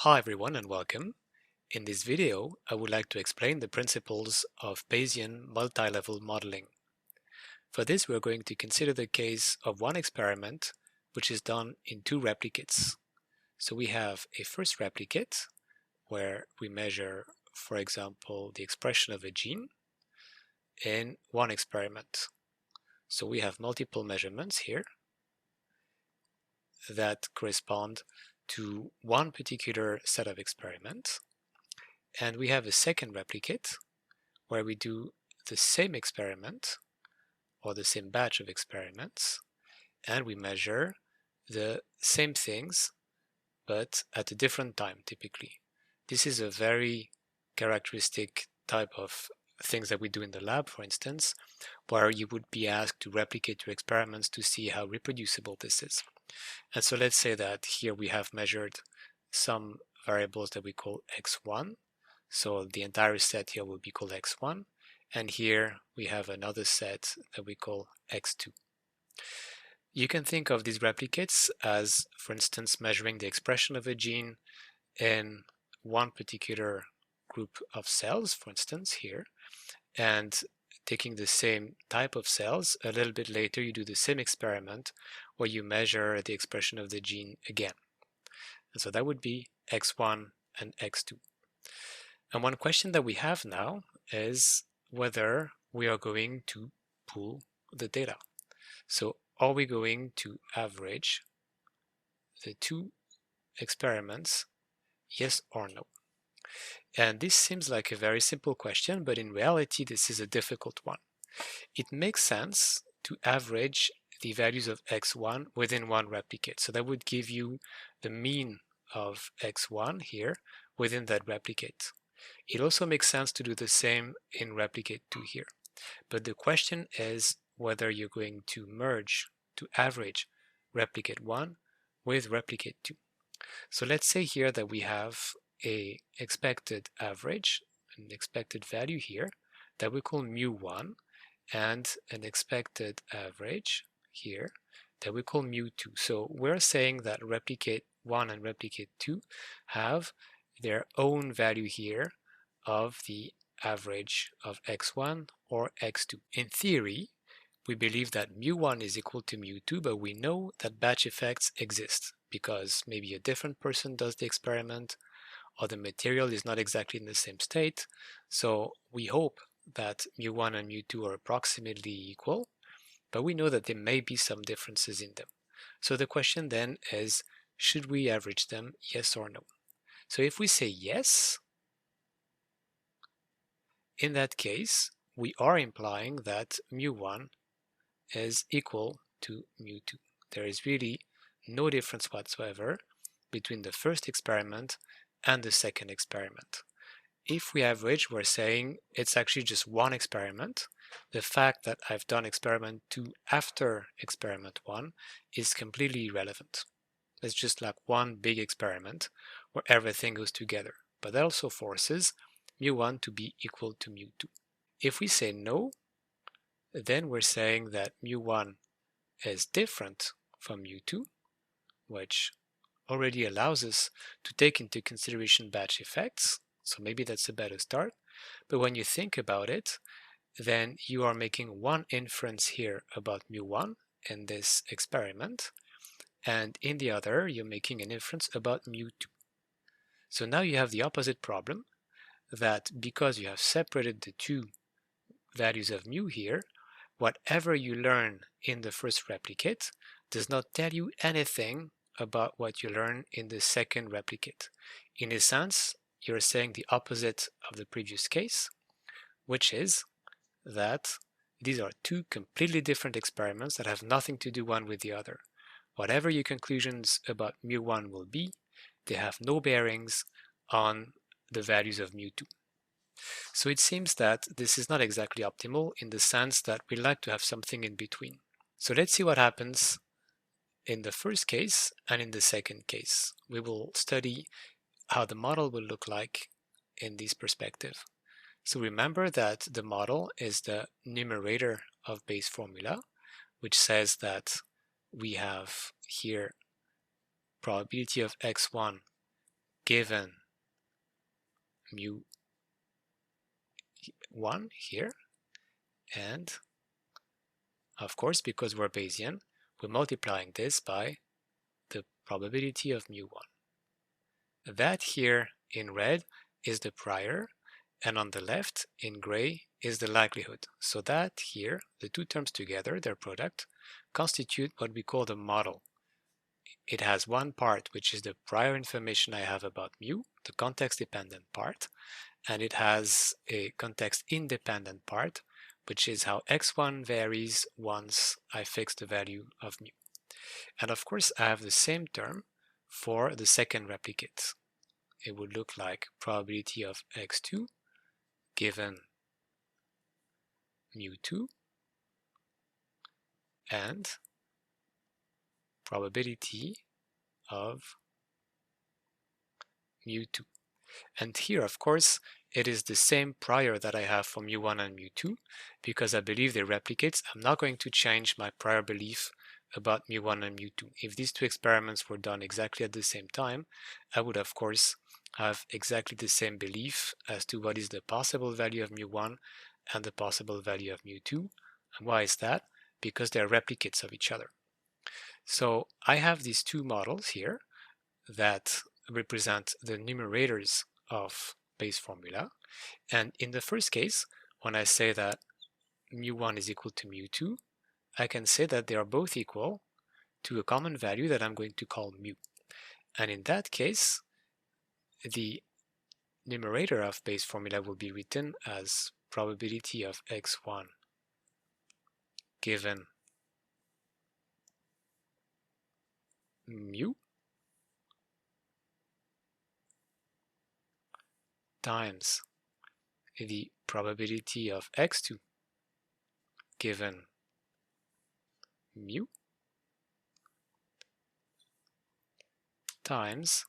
Hi everyone and welcome. In this video, I would like to explain the principles of Bayesian multi-level modeling. For this, we're going to consider the case of one experiment which is done in two replicates. So we have a first replicate where we measure, for example, the expression of a gene in one experiment. So we have multiple measurements here that correspond to one particular set of experiments. And we have a second replicate where we do the same experiment or the same batch of experiments and we measure the same things but at a different time typically. This is a very characteristic type of things that we do in the lab, for instance, where you would be asked to replicate your experiments to see how reproducible this is. And so let's say that here we have measured some variables that we call x1. So the entire set here will be called x1. And here we have another set that we call x2. You can think of these replicates as, for instance, measuring the expression of a gene in one particular group of cells, for instance, here, and taking the same type of cells. A little bit later, you do the same experiment where you measure the expression of the gene again. And so that would be x1 and x2. And one question that we have now is whether we are going to pool the data. So are we going to average the two experiments, yes or no? And this seems like a very simple question, but in reality this is a difficult one. It makes sense to average the values of x1 within one replicate. So that would give you the mean of x1 here within that replicate. It also makes sense to do the same in replicate 2 here. But the question is whether you're going to merge, to average replicate 1 with replicate 2. So let's say here that we have a expected average, an expected value here that we call mu1, and an expected average here that we call mu2. So we're saying that replicate 1 and replicate 2 have their own value here of the average of x1 or x2. In theory, we believe that mu1 is equal to mu2, but we know that batch effects exist because maybe a different person does the experiment or the material is not exactly in the same state. So we hope that mu1 and mu2 are approximately equal, but we know that there may be some differences in them. So the question then is, should we average them, yes or no? So if we say yes, in that case, we are implying that mu1 is equal to mu2. There is really no difference whatsoever between the first experiment and the second experiment. If we average, we're saying it's actually just one experiment. The fact that I've done experiment 2 after experiment 1 is completely irrelevant. It's just like one big experiment where everything goes together. But that also forces mu1 to be equal to mu2. If we say no, then we're saying that mu1 is different from mu2, which already allows us to take into consideration batch effects. So maybe that's a better start. But when you think about it, then you are making one inference here about mu1 in this experiment, and in the other, you're making an inference about mu2. So now you have the opposite problem, that because you have separated the two values of mu here, whatever you learn in the first replicate does not tell you anything about what you learn in the second replicate. In a sense, you're saying the opposite of the previous case, which is that these are two completely different experiments that have nothing to do one with the other. Whatever your conclusions about mu1 will be, they have no bearings on the values of mu2. So it seems that this is not exactly optimal in the sense that we like to have something in between. So let's see what happens in the first case and in the second case. We will study how the model will look like in this perspective. So remember that the model is the numerator of Bayes' formula, which says that we have here probability of x1 given mu1 here, and of course, because we're Bayesian, we're multiplying this by the probability of mu1. That here in red is the prior, and on the left in gray is the likelihood. So that here, the two terms together, their product, constitute what we call the model. It has one part, which is the prior information I have about mu, the context-dependent part, and it has a context-independent part, which is how x1 varies once I fix the value of mu. And of course, I have the same term for the second replicate. It would look like probability of x2 given mu2 and probability of mu2. And here, of course, it is the same prior that I have for mu1 and mu2, because I believe they're replicates. I'm not going to change my prior belief about mu1 and mu2. If these two experiments were done exactly at the same time, I would, of course, have exactly the same belief as to what is the possible value of mu1 and the possible value of mu2. And why is that? Because they're replicates of each other. So I have these two models here that represent the numerators of Bayes formula. And in the first case, when I say that mu1 is equal to mu2, I can say that they are both equal to a common value that I'm going to call mu. And in that case, the numerator of Bayes formula will be written as probability of x1 given mu times the probability of x2 given mu times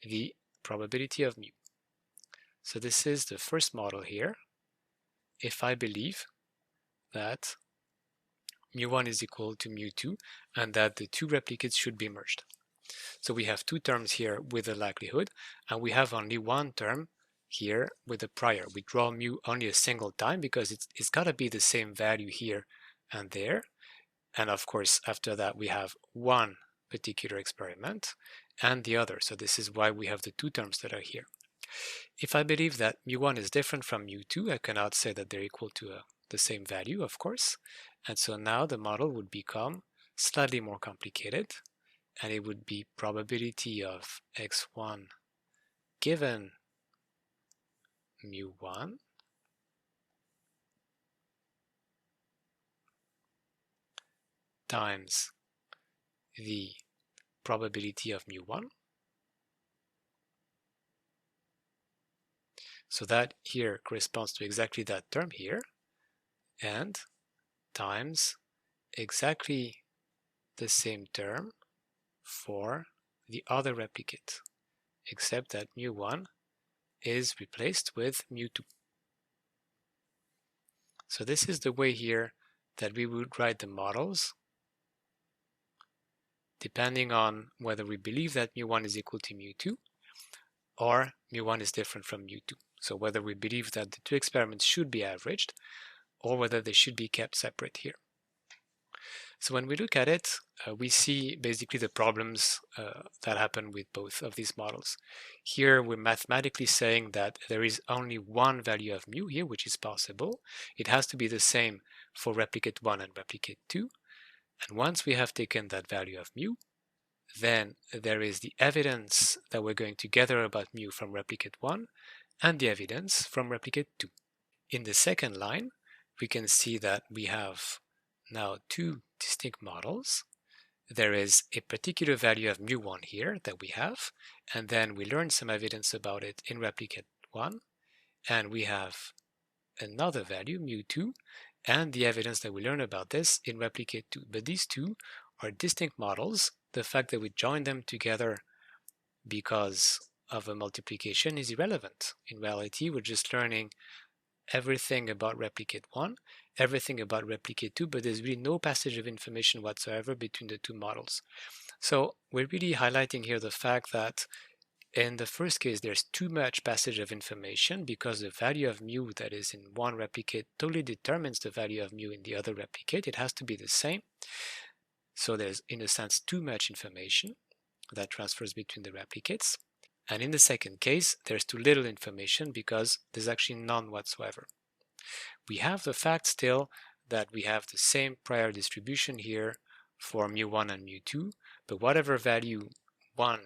the probability of mu. So this is the first model here. If I believe that mu1 is equal to mu2 and that the two replicates should be merged. So we have two terms here with the likelihood, and we have only one term here with the prior. We draw mu only a single time because it's got to be the same value here and there. And of course, after that, we have one particular experiment and the other. So this is why we have the two terms that are here. If I believe that mu1 is different from mu2, I cannot say that they're equal to the same value, of course. And so now the model would become slightly more complicated, and it would be probability of x1 given mu1 times the probability of mu1. So that here corresponds to exactly that term here, and times exactly the same term for the other replicate, except that mu1 is replaced with mu2. So this is the way here that we would write the models, depending on whether we believe that mu1 is equal to mu2 or mu1 is different from mu2. So whether we believe that the two experiments should be averaged or whether they should be kept separate here. So when we look at it, we see basically the problems that happen with both of these models. Here we're mathematically saying that there is only one value of mu here, which is possible. It has to be the same for replicate 1 and replicate 2. And once we have taken that value of mu, then there is the evidence that we're going to gather about mu from replicate 1 and the evidence from replicate 2. In the second line, we can see that we have now two distinct models. There is a particular value of mu1 here that we have, and then we learn some evidence about it in replicate 1, and we have another value, mu2, and the evidence that we learn about this in replicate 2. But these two are distinct models. The fact that we join them together because of a multiplication is irrelevant. In reality, we're just learning everything about replicate 1, everything about replicate 2, but there's really no passage of information whatsoever between the two models. So we're really highlighting here the fact that in the first case, there's too much passage of information because the value of mu that is in one replicate totally determines the value of mu in the other replicate. It has to be the same. So there's, in a sense, too much information that transfers between the replicates. And in the second case, there's too little information because there's actually none whatsoever. We have the fact still that we have the same prior distribution here for mu1 and mu2, but whatever value one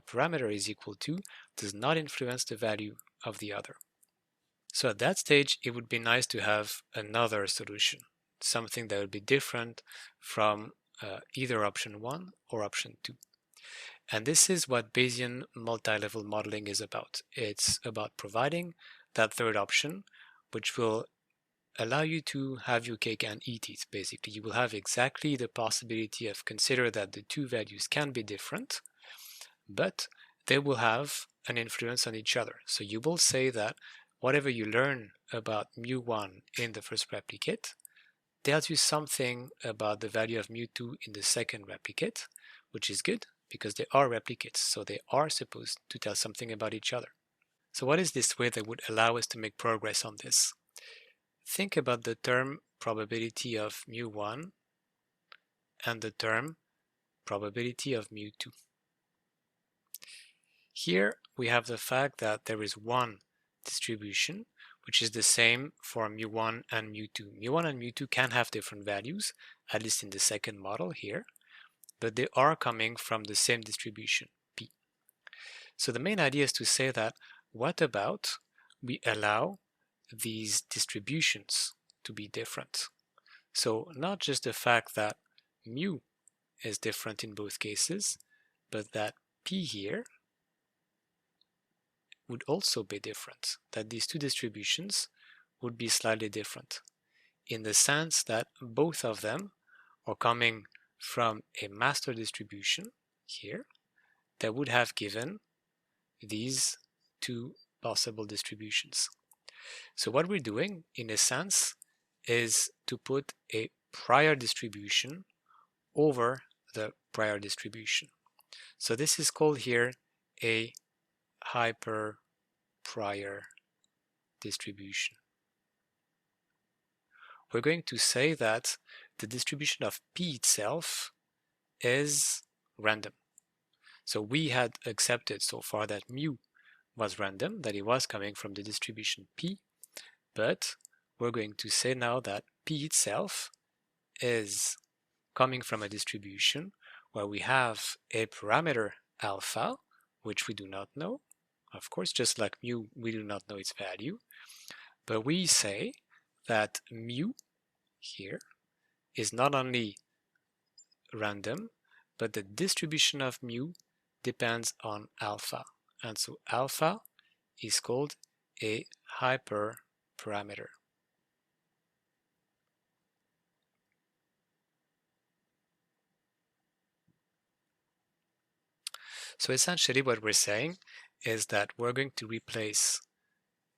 parameter is equal to does not influence the value of the other. So at that stage, it would be nice to have another solution, something that would be different from either option 1 or option 2. And this is what Bayesian multi-level modeling is about. It's about providing that third option, which will allow you to have your cake and eat it, basically. You will have exactly the possibility of consider that the two values can be different, but they will have an influence on each other. So you will say that whatever you learn about mu1 in the first replicate tells you something about the value of mu2 in the second replicate, which is good because they are replicates, so they are supposed to tell something about each other. So what is this way that would allow us to make progress on this? Think about the term probability of mu1 and the term probability of mu2. Here we have the fact that there is one distribution which is the same for mu1 and mu2. mu1 and mu2 can have different values, at least in the second model here, but they are coming from the same distribution, P. So the main idea is to say that what about we allow these distributions to be different? So not just the fact that mu is different in both cases, but that P here would also be different, that these two distributions would be slightly different, in the sense that both of them are coming from a master distribution here that would have given these two possible distributions. So what we're doing, in a sense, is to put a prior distribution over the prior distribution. So this is called here a hyper prior distribution. We're going to say that the distribution of P itself is random. So we had accepted so far that mu was random, that it was coming from the distribution P, but we're going to say now that P itself is coming from a distribution where we have a parameter alpha, which we do not know. Of course, just like mu, we do not know its value, but we say that mu here is not only random, but the distribution of mu depends on alpha. And so alpha is called a hyperparameter. So essentially what we're saying is that we're going to replace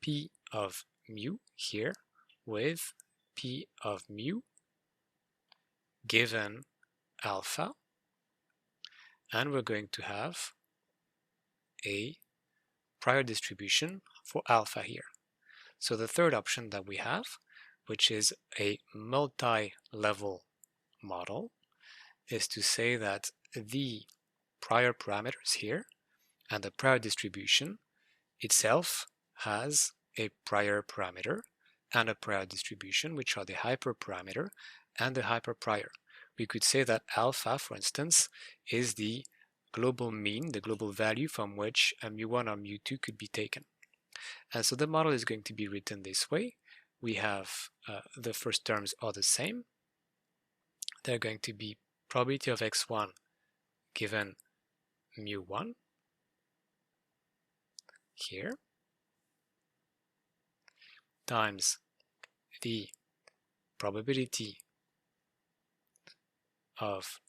P of mu here with P of mu given alpha, and we're going to have a prior distribution for alpha here. So the third option that we have, which is a multi-level model, is to say that the prior parameters here and the prior distribution itself has a prior parameter and a prior distribution, which are the hyperparameter and the hyperprior. We could say that alpha, for instance, is the global mean, the global value from which a mu1 or mu2 could be taken. And so the model is going to be written this way. We have the first terms are the same. They're going to be probability of x1 given mu1 here times the probability of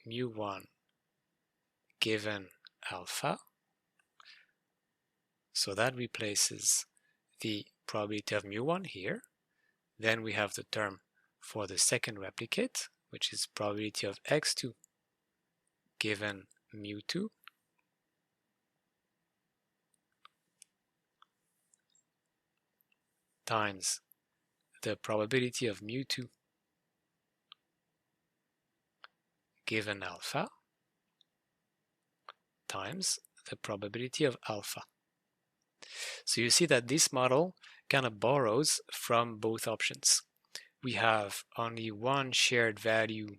mu1 given alpha. So that replaces the probability of mu1 here. Then we have the term for the second replicate, which is probability of x2 given mu2 times the probability of mu2 given alpha times the probability of alpha. So you see that this model kind of borrows from both options. We have only one shared value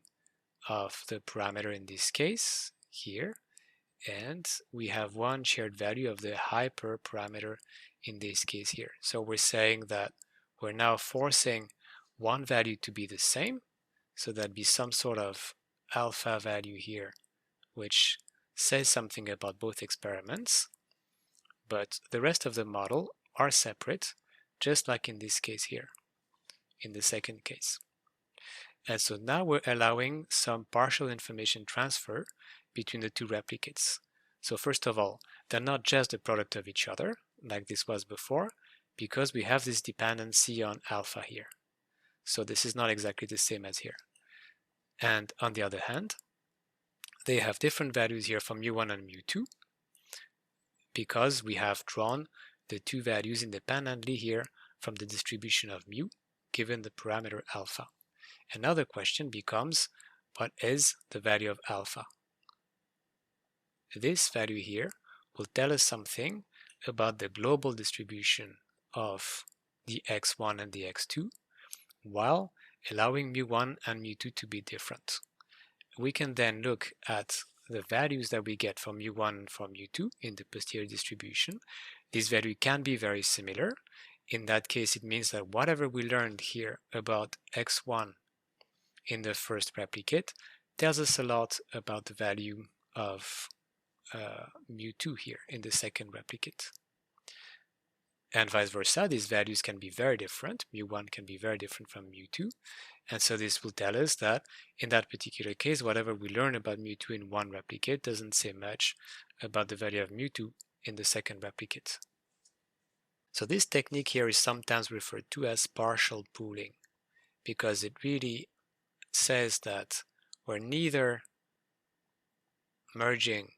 of the parameter in this case here, and we have one shared value of the hyperparameter in this case here. So we're saying that we're now forcing one value to be the same, so that'd be some sort of alpha value here, which says something about both experiments, but the rest of the model are separate, just like in this case here, in the second case. And so now we're allowing some partial information transfer between the two replicates. So first of all, they're not just the product of each other, like this was before, because we have this dependency on alpha here. So this is not exactly the same as here. And on the other hand, they have different values here for mu1 and mu2, because we have drawn the two values independently here from the distribution of mu, given the parameter alpha. Another question becomes, what is the value of alpha? This value here will tell us something about the global distribution of the x1 and the x2, while allowing mu1 and mu2 to be different. We can then look at the values that we get from mu1 and from mu2 in the posterior distribution. This value can be very similar. In that case, it means that whatever we learned here about x1 in the first replicate tells us a lot about the value of mu2 here in the second replicate. And vice versa, these values can be very different. Mu1 can be very different from mu2. And so this will tell us that in that particular case, whatever we learn about mu2 in one replicate doesn't say much about the value of mu2 in the second replicate. So this technique here is sometimes referred to as partial pooling, because it really says that we're neither merging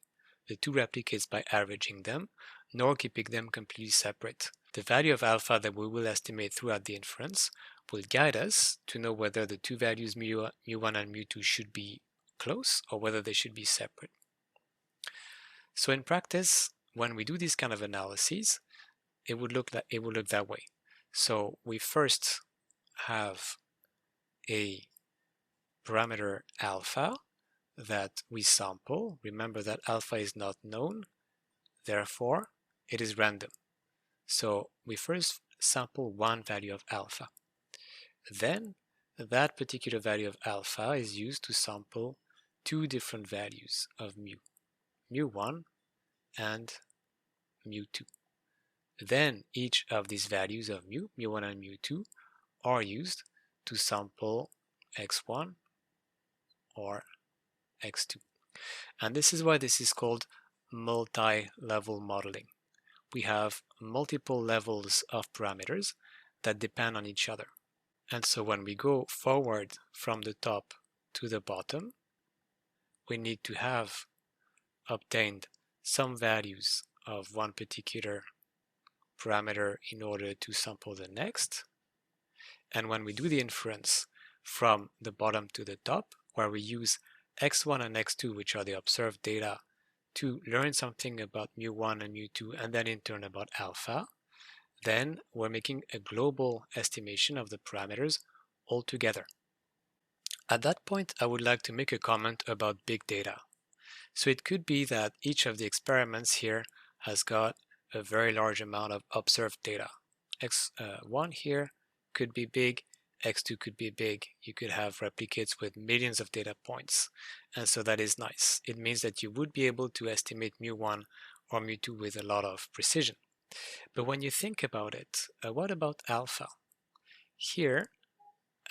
the two replicates by averaging them, nor keeping them completely separate. The value of alpha that we will estimate throughout the inference will guide us to know whether the two values mu1 and mu2 should be close or whether they should be separate. So in practice, when we do this kind of analyses, it would look that way. So we first have a parameter alpha that we sample. Remember that alpha is not known, therefore it is random. So we first sample one value of alpha. Then that particular value of alpha is used to sample two different values of mu, mu1 and mu2. Then each of these values of mu, mu1 and mu2, are used to sample x1 or x2. And this is why this is called multi-level modeling. We have multiple levels of parameters that depend on each other. And so when we go forward from the top to the bottom, we need to have obtained some values of one particular parameter in order to sample the next. And when we do the inference from the bottom to the top, where we use x1 and x2, which are the observed data, to learn something about mu1 and mu2, and then in turn about alpha, then we're making a global estimation of the parameters altogether. At that point, I would like to make a comment about big data. So it could be that each of the experiments here has got a very large amount of observed data. X1 here could be big, x2 could be big. You could have replicates with millions of data points, and so that is nice. It means that you would be able to estimate mu1 or mu2 with a lot of precision. But when you think about it, what about alpha? Here,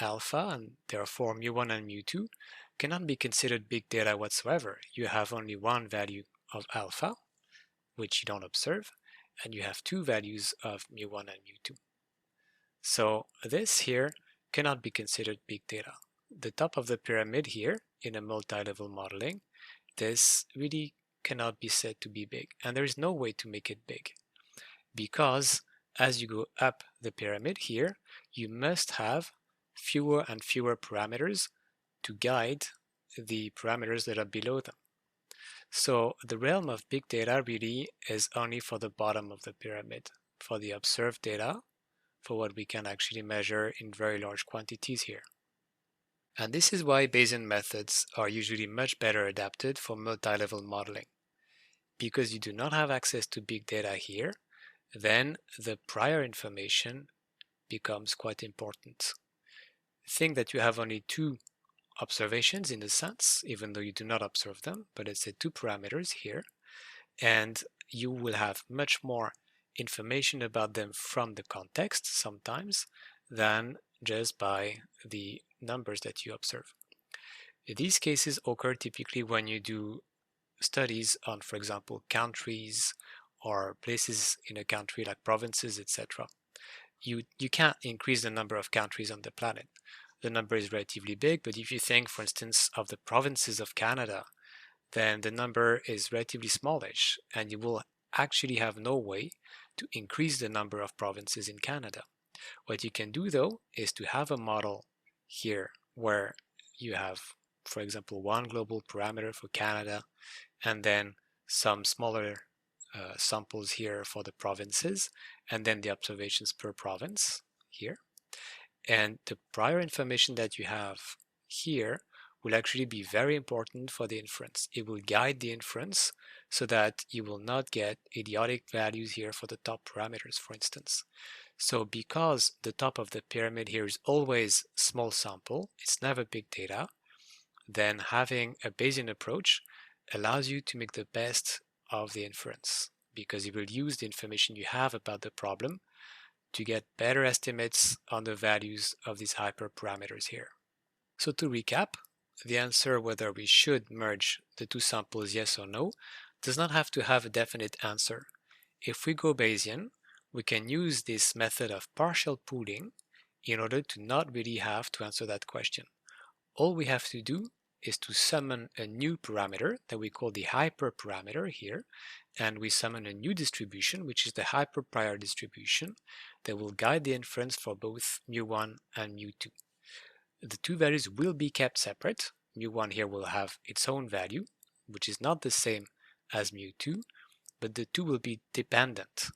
alpha, and therefore mu1 and mu2, cannot be considered big data whatsoever. You have only one value of alpha, which you don't observe, and you have two values of mu1 and mu2. So this here cannot be considered big data. The top of the pyramid here in a multi-level modeling, this really cannot be said to be big, and there is no way to make it big, because as you go up the pyramid here, you must have fewer and fewer parameters to guide the parameters that are below them. So the realm of big data really is only for the bottom of the pyramid, for the observed data, for what we can actually measure in very large quantities here. And this is why Bayesian methods are usually much better adapted for multi-level modeling. Because you do not have access to big data here, then the prior information becomes quite important. Think that you have only two observations in a sense, even though you do not observe them, but let's say two parameters here, and you will have much more information about them from the context sometimes than just by the numbers that you observe. These cases occur typically when you do studies on, for example, countries or places in a country like provinces, etc. You can't increase the number of countries on the planet. The number is relatively big, but if you think, for instance, of the provinces of Canada, then the number is relatively smallish, and you will actually have no way to increase the number of provinces in Canada. What you can do, though, is to have a model here where you have, for example, one global parameter for Canada, and then some smaller samples here for the provinces, and then the observations per province here. And the prior information that you have here will actually be very important for the inference. It will guide the inference so that you will not get idiotic values here for the top parameters, for instance. So because the top of the pyramid here is always small sample, it's never big data, then having a Bayesian approach allows you to make the best of the inference, because you will use the information you have about the problem to get better estimates on the values of these hyperparameters here. So to recap, the answer whether we should merge the two samples, yes or no, does not have to have a definite answer. If we go Bayesian, we can use this method of partial pooling in order to not really have to answer that question. All we have to do is to summon a new parameter that we call the hyperparameter here, and we summon a new distribution, which is the hyperprior distribution, that will guide the inference for both mu1 and mu2. The two values will be kept separate. Mu1 here will have its own value, which is not the same as mu2, but the two will be dependent.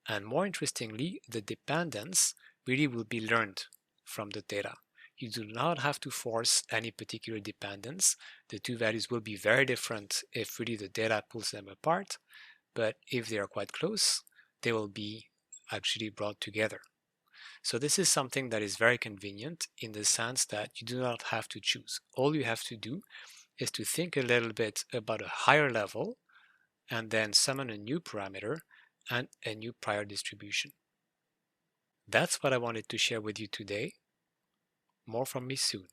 And more interestingly, the dependence really will be learned from the data. You do not have to force any particular dependence. The two values will be very different if really the data pulls them apart, but if they are quite close, they will be actually brought together. So this is something that is very convenient in the sense that you do not have to choose. All you have to do is to think a little bit about a higher level and then summon a new parameter and a new prior distribution. That's what I wanted to share with you today. More from me soon.